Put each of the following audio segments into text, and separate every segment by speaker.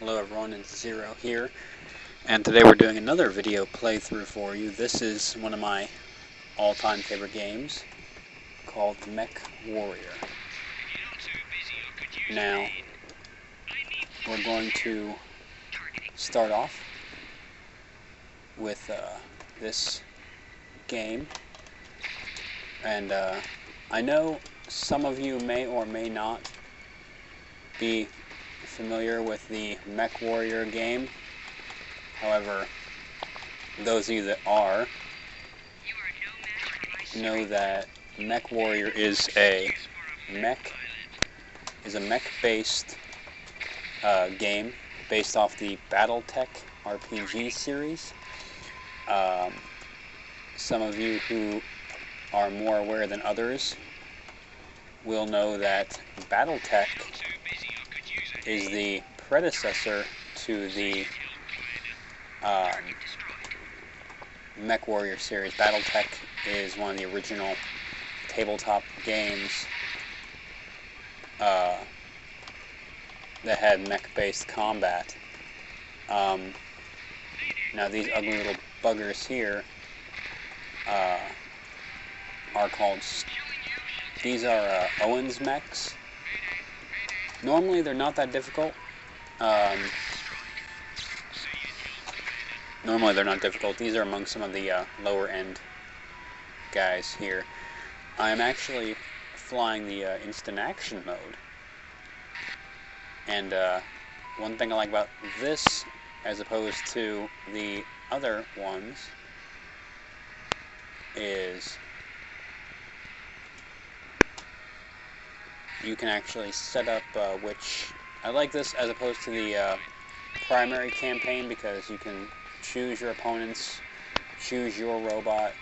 Speaker 1: Hello everyone, it's Zero here, and today we're doing another video playthrough for you. This is one of my all-time favorite games, called MechWarrior. Now, we're going to start off with this game, and I know some of you may or may not be familiar with the MechWarrior game. However, those of you that are know that MechWarrior is a mech-based game based off the BattleTech RPG series. Some of you who are more aware than others will know that BattleTech is the predecessor to the MechWarrior series. BattleTech is one of the original tabletop games that had mech-based combat. Now these ugly little buggers here are called, these are Owens mechs. Normally they're not that difficult. Normally they're not difficult. These are among some of the lower end guys here. I'm actually flying the instant action mode. And one thing I like about this, as opposed to the other ones, is you can actually set up which... I like this as opposed to the primary campaign, because you can choose your opponents, choose your robot,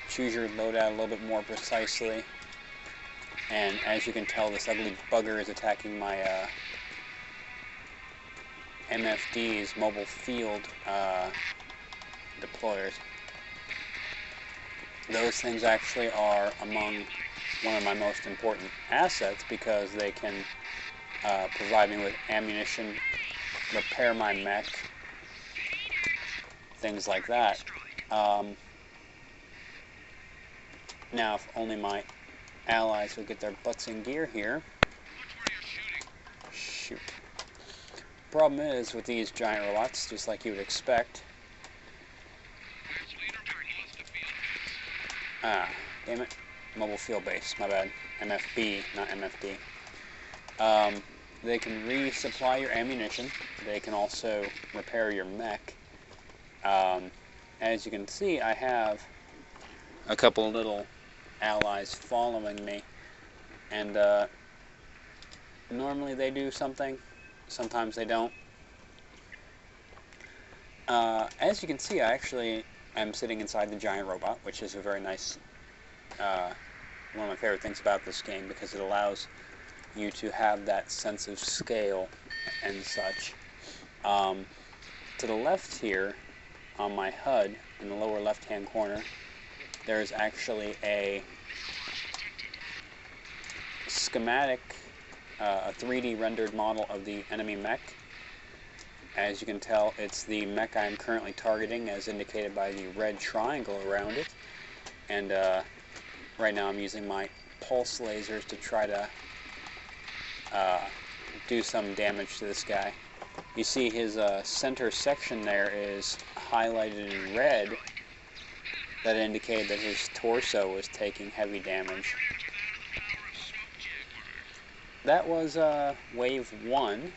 Speaker 1: choose your loadout a little bit more precisely. And as you can tell, this ugly bugger is attacking my MFD's mobile field deployers. Those things actually are among one of my most important assets, because they can provide me with ammunition, repair my mech, things like that. Now, if only my allies would get their butts in gear here. Shoot. Problem is, with these giant robots, just like you would expect... damn it. Mobile field base, my bad. MFB, not MFD. They can resupply your ammunition. They can also repair your mech. As you can see, I have a couple little allies following me, and normally they do something, sometimes they don't. As you can see, I actually am sitting inside the giant robot, which is a very nice, one of my favorite things about this game, because it allows you to have that sense of scale and such. To the left here, on my HUD, in the lower left-hand corner, there's actually a schematic, a 3D rendered model of the enemy mech. As you can tell, it's the mech I'm currently targeting, as indicated by the red triangle around it. And right now I'm using my pulse lasers to try to do some damage to this guy. You see his center section there is highlighted in red. That indicated that his torso was taking heavy damage. That was wave 1.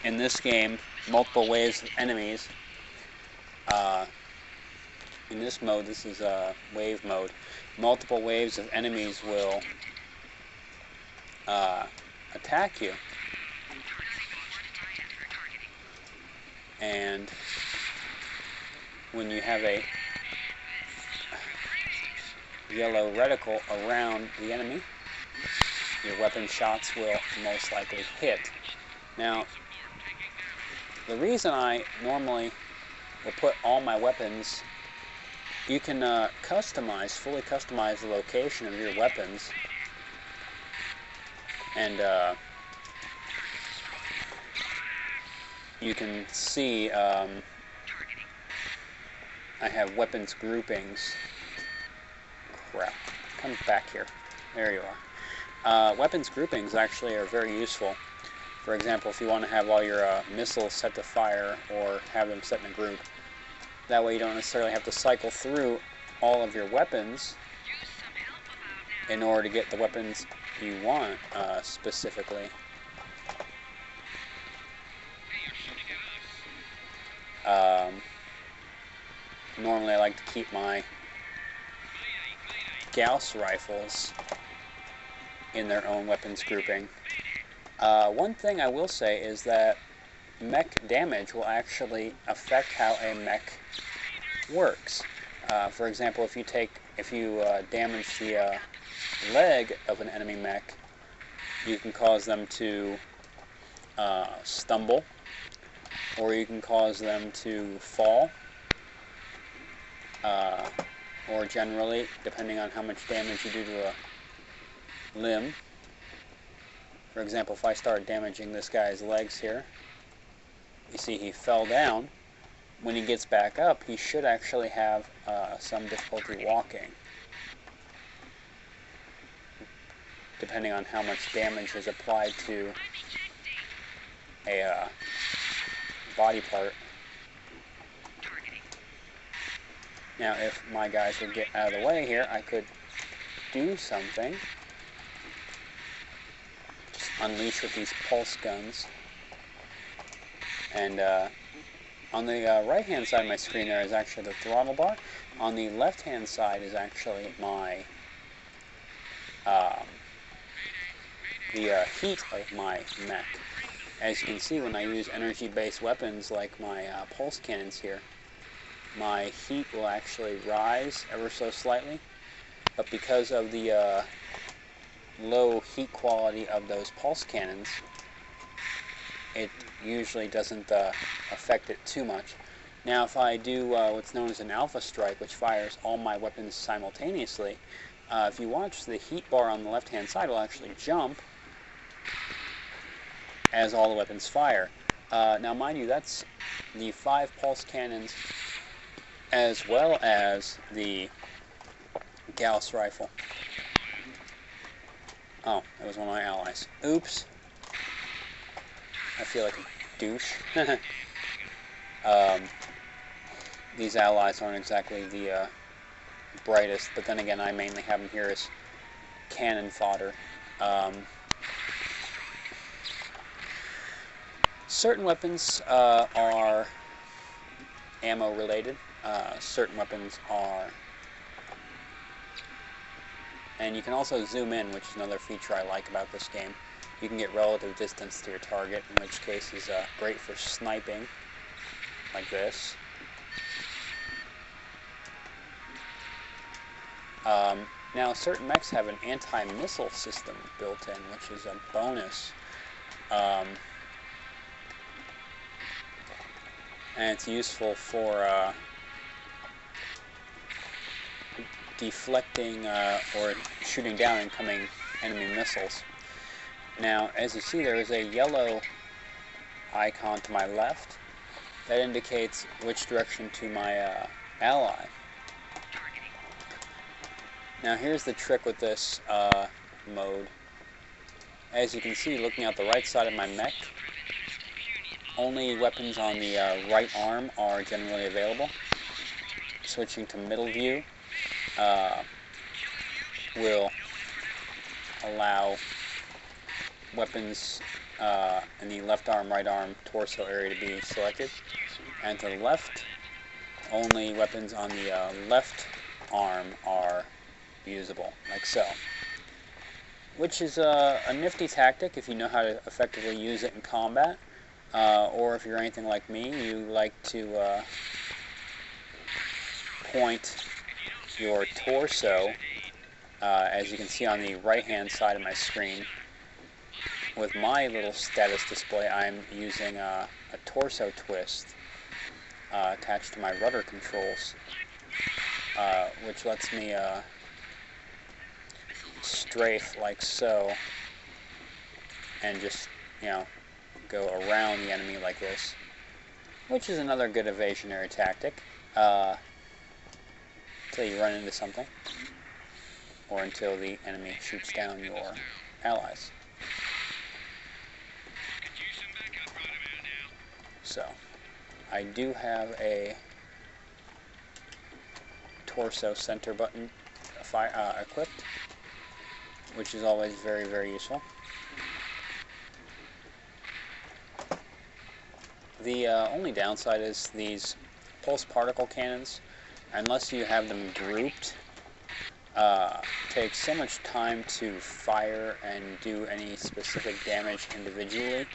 Speaker 1: In this game, multiple waves of enemies. In this mode, this is wave mode. Multiple waves of enemies will attack you. And when you have a yellow reticle around the enemy, your weapon shots will most likely hit. Now, the reason I normally will put all my weapons, you can fully customize the location of your weapons, and you can see I have weapons groupings. Crap. Come back here. There you are. Weapons groupings actually are very useful. For example, if you want to have all your missiles set to fire or have them set in a group, that way you don't necessarily have to cycle through all of your weapons in order to get the weapons you want specifically. Normally I like to keep my Gauss rifles in their own weapons grouping. One thing I will say is that mech damage will actually affect how a mech works. For example, if you damage the leg of an enemy mech, you can cause them to stumble, or you can cause them to fall, or generally, depending on how much damage you do to a limb. For example, if I start damaging this guy's legs here, you see he fell down. When he gets back up, he should actually have some difficulty walking, depending on how much damage is applied to a body part. Now, if my guys would get out of the way here, I could do something. Just unleash with these pulse guns. And on the right-hand side of my screen there is actually the throttle bar. On the left-hand side is actually my the heat of my mech. As you can see, when I use energy-based weapons like my pulse cannons here, my heat will actually rise ever so slightly, but because of the low heat quality of those pulse cannons, it usually doesn't affect it too much. Now, if I do what's known as an alpha strike, which fires all my weapons simultaneously, if you watch, the heat bar on the left-hand side will actually jump as all the weapons fire. Now, mind you, that's the 5 pulse cannons as well as the Gauss rifle. Oh, that was one of my allies. Oops. I feel like a douche. These allies aren't exactly the brightest, but then again, I mainly have them here as cannon fodder. Certain weapons are ammo related. Certain weapons are, and you can also zoom in, which is another feature I like about this game. You can get relative distance to your target, in which case is great for sniping, like this. Now, certain mechs have an anti-missile system built in, which is a bonus. And it's useful for deflecting or shooting down incoming enemy missiles. Now, as you see, there is a yellow icon to my left that indicates which direction to my ally. Now, here's the trick with this mode. As you can see, looking out the right side of my mech, only weapons on the right arm are generally available. Switching to middle view will allow weapons in the left arm, right arm, torso area to be selected. And to the left, only weapons on the left arm are usable, like so. Which is a nifty tactic if you know how to effectively use it in combat. Or if you're anything like me, you like to point your torso, as you can see on the right-hand side of my screen. With my little status display, I'm using a torso twist attached to my rudder controls, which lets me strafe like so, and just, you know, go around the enemy like this. which is another good evasionary tactic, until you run into something, or until the enemy shoots down your allies. So, I do have a torso center button equipped, which is always very, very useful. The only downside is these pulse particle cannons, unless you have them grouped, take so much time to fire and do any specific damage individually.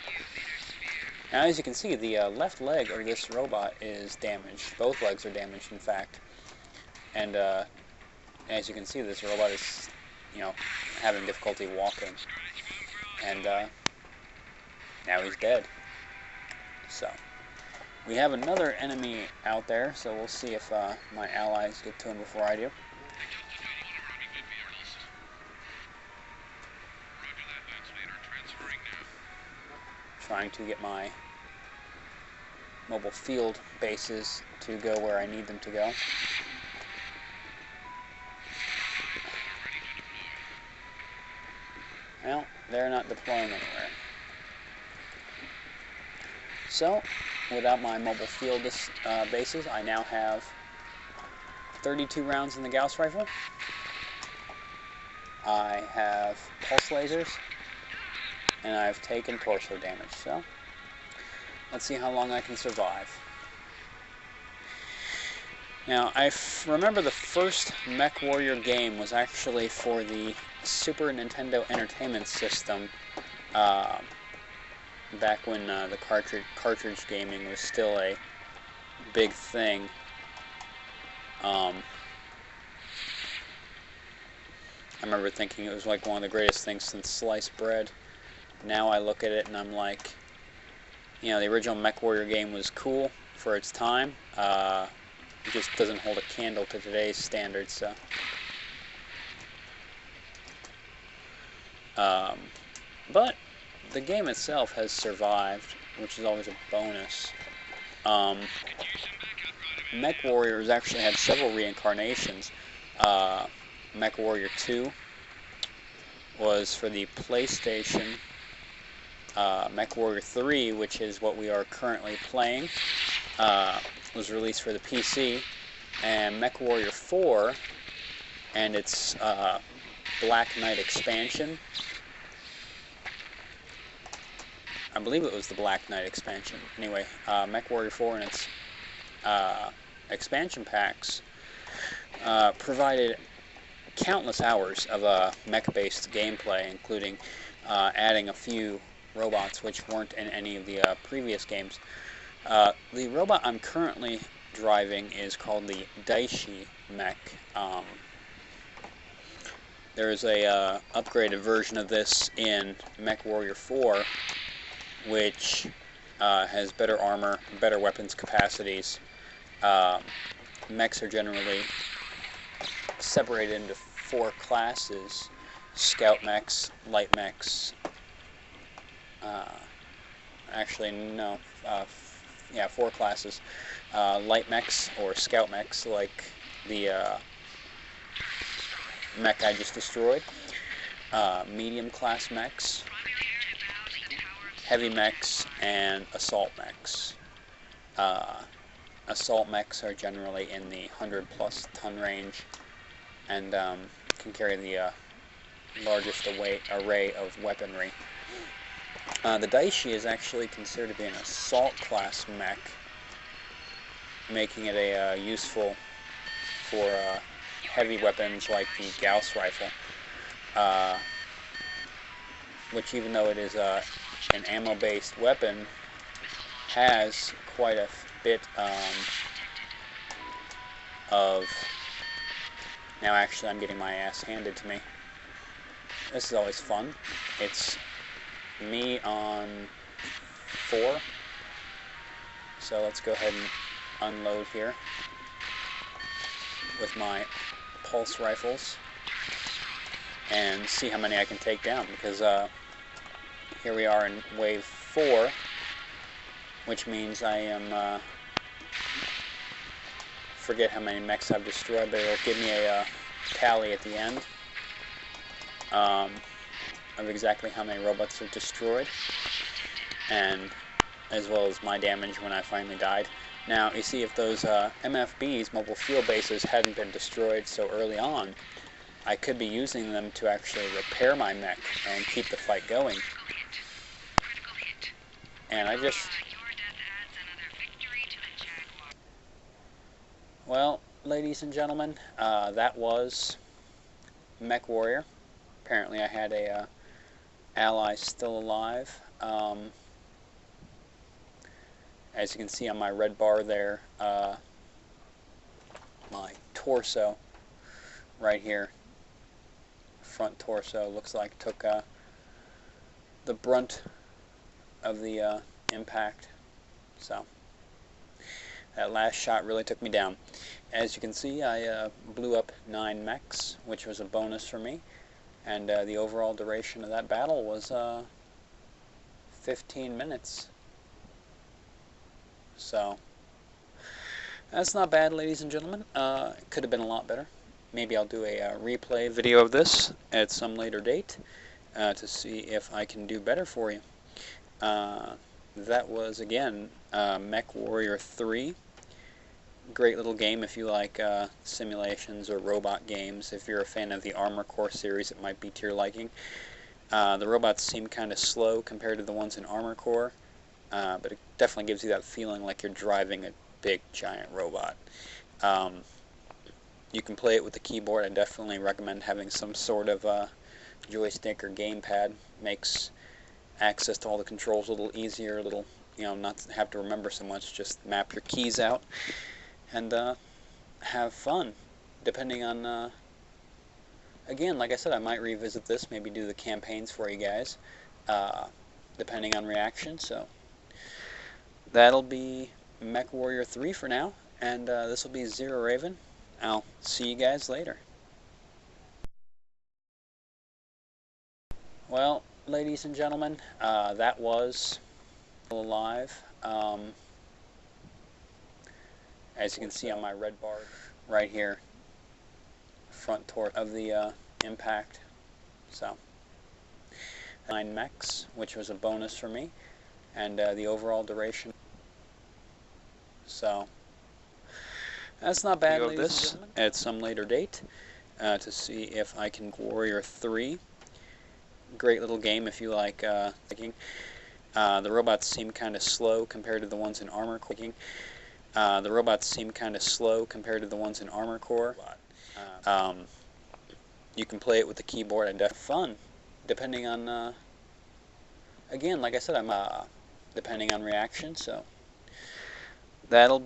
Speaker 1: Now, as you can see, the left leg of this robot is damaged. Both legs are damaged, in fact. And as you can see, this robot is, having difficulty walking. And now he's dead. So, we have another enemy out there, so we'll see if my allies get to him before I do. Trying to get my mobile field bases to go where I need them to go. Well, they're not deploying anywhere. So, without my mobile field bases, I now have 32 rounds in the Gauss rifle. I have pulse lasers, and I've taken torso damage. So, let's see how long I can survive. Now, I remember the first MechWarrior game was actually for the Super Nintendo Entertainment System, back when the cartridge gaming was still a big thing. I remember thinking it was like one of the greatest things since sliced bread. Now I look at it and I'm like, the original MechWarrior game was cool for its time. It just doesn't hold a candle to today's standards, so. But the game itself has survived, which is always a bonus. MechWarrior has actually had several reincarnations. MechWarrior 2 was for the PlayStation. MechWarrior 3, which is what we are currently playing, was released for the PC. And MechWarrior 4 and its Black Knight expansion, I believe it was the Black Knight expansion. Anyway, MechWarrior 4 and its expansion packs provided countless hours of mech-based gameplay, including adding a few robots which weren't in any of the previous games. The robot I'm currently driving is called the Daishi Mech. There's a upgraded version of this in MechWarrior 4, which has better armor, better weapons capacities. Mechs are generally separated into 4 classes: Scout Mechs, Light Mechs, actually no, 4 classes. Light Mechs or Scout Mechs, like the mech I just destroyed. Medium class mechs, heavy mechs, and assault mechs. Assault mechs are generally in the 100+ ton range and can carry the largest array of weaponry. The Daishi is actually considered to be an assault class mech, making it useful for heavy weapons like the Gauss rifle, which, even though it is an ammo-based weapon, has quite a bit of... Now actually I'm getting my ass handed to me. This is always fun. It's me on 4. So let's go ahead and unload here with my pulse rifles and see how many I can take down, because here we are in wave 4, which means I am, forget how many mechs I've destroyed, but it'll give me a tally at the end of exactly how many robots are destroyed, and as well as my damage when I finally died. Now, you see, if those MFBs, mobile field bases, hadn't been destroyed so early on, I could be using them to actually repair my mech and keep the fight going. And I just... Well, ladies and gentlemen, that was MechWarrior. Apparently I had a ally still alive. As you can see on my red bar there, my torso right here, front torso, looks like took the brunt of the impact. So that last shot really took me down. As you can see, I blew up 9 mechs, which was a bonus for me, and the overall duration of that battle was 15 minutes. So that's not bad, ladies and gentlemen. It could have been a lot better. Maybe I'll do a replay video of this at some later date to see if I can do better for you. That was, again, MechWarrior 3. Great little game if you like simulations or robot games. If you're a fan of the Armor Core series, it might be to your liking. The robots seem kind of slow compared to the ones in Armor Core, but it definitely gives you that feeling like you're driving a big, giant robot. You can play it with the keyboard. I definitely recommend having some sort of joystick or gamepad. Makes access to all the controls a little easier, a little, not to have to remember so much. Just map your keys out and have fun. Depending on, again, like I said, I might revisit this, maybe do the campaigns for you guys, depending on reaction. So that'll be MechWarrior 3 for now, and this will be Zero Raven. I'll see you guys later. Well, ladies and gentlemen, that was alive. As you can see on my red bar right here, front torso of the impact. So 9 mechs, which was a bonus for me, and the overall duration. So that's not bad, ladies and gentlemen. At some later date to see if I can Warrior 3. Great little game if you like thinking. The robots seem kind of slow compared to the ones in Armor Core. The robots seem kind of slow compared to the ones in Armor Core. You can play it with the keyboard and fun, depending on, again, like I said, I'm depending on reaction. So that'll be